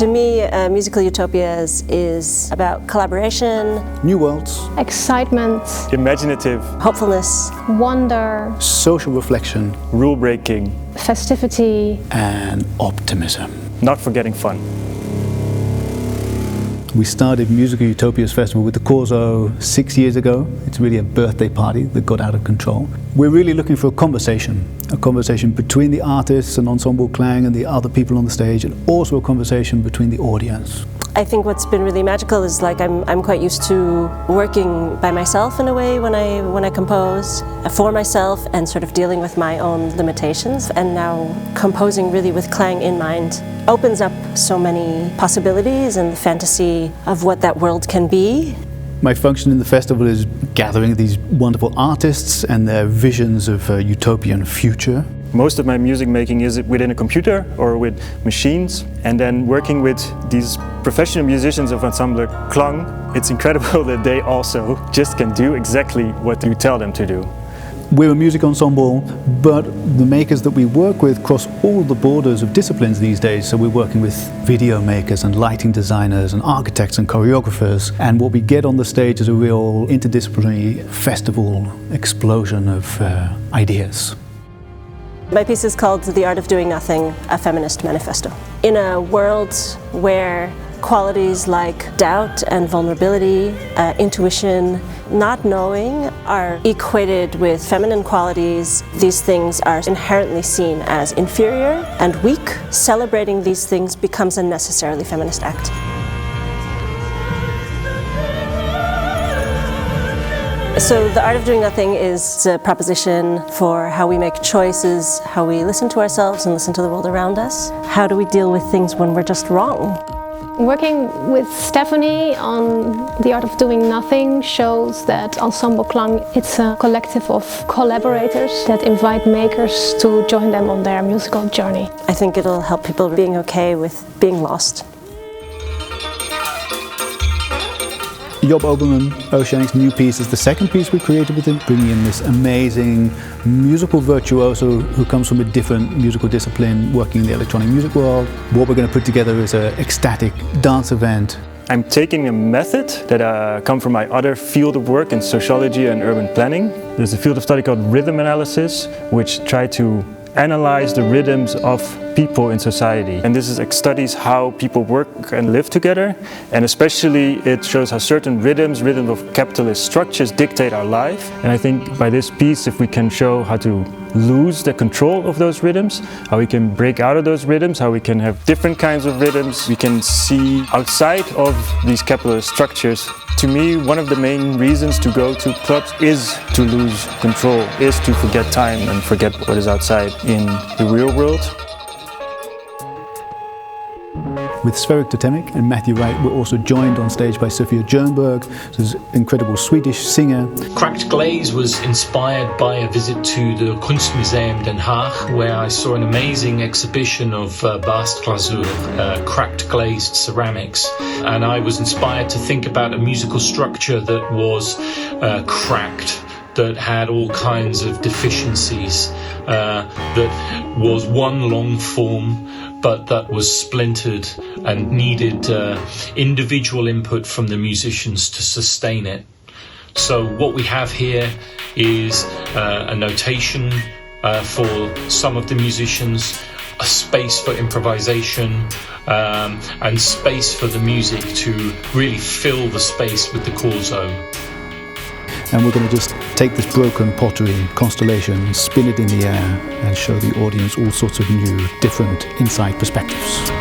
To me, musical utopias is about collaboration, new worlds, excitement, imaginative, hopefulness, wonder, social reflection, rule breaking, festivity, and optimism. Not forgetting fun. We started Musical Utopias Festival with the Korzo 6 years ago. It's really a birthday party that got out of control. We're really looking for a conversation between the artists and Ensemble Klang and the other people on the stage, and also a conversation between the audience. I think what's been really magical is I'm quite used to working by myself in a way when I compose for myself and sort of dealing with my own limitations, and now composing really with Klang in mind opens up so many possibilities and the fantasy of what that world can be. My function in the festival is gathering these wonderful artists and their visions of a utopian future. Most of my music making is within a computer or with machines, and then working with these professional musicians of Ensemble Klang, it's incredible that they also just can do exactly what you tell them to do. We're a music ensemble, but the makers that we work with cross all the borders of disciplines these days. So we're working with video makers and lighting designers and architects and choreographers. And what we get on the stage is a real interdisciplinary festival explosion of ideas. My piece is called The Art of Doing Nothing, a Feminist Manifesto. In a world where qualities like doubt and vulnerability, intuition, not knowing are equated with feminine qualities, these things are inherently seen as inferior and weak. Celebrating these things becomes a necessarily feminist act. So The Art of Doing Nothing is a proposition for how we make choices, how we listen to ourselves and listen to the world around us. How do we deal with things when we're just wrong? Working with Stephanie on The Art of Doing Nothing shows that Ensemble Klang, it's a collective of collaborators that invite makers to join them on their musical journey. I think it'll help people being okay with being lost. Job Oberman, Oceanic's new piece, is the second piece we created with him, bringing in this amazing musical virtuoso who comes from a different musical discipline, working in the electronic music world. What we're going to put together is an ecstatic dance event. I'm taking a method that comes from my other field of work in sociology and urban planning. There's a field of study called rhythm analysis, which try to analyze the rhythms of people in society. And this studies how people work and live together, and especially it shows how certain rhythms of capitalist structures dictate our life. And I think by this piece, if we can show how to lose the control of those rhythms, how we can break out of those rhythms, how we can have different kinds of rhythms, we can see outside of these capitalist structures. To me, one of the main reasons to go to clubs is to lose control, is to forget time and forget what is outside in the real world. With Spheric Totemic and Matthew Wright, we're also joined on stage by Sofia Jernberg, who's an incredible Swedish singer. Cracked Glaze was inspired by a visit to the Kunstmuseum Den Haag, where I saw an amazing exhibition of Bastglasur, cracked glazed ceramics. And I was inspired to think about a musical structure that was cracked, that had all kinds of deficiencies, that was one long form, but that was splintered and needed individual input from the musicians to sustain it. So what we have here is a notation for some of the musicians, a space for improvisation, and space for the music to really fill the space with the Korzo. And we're going to just take this broken pottery constellation, spin it in the air, and show the audience all sorts of new, different inside perspectives.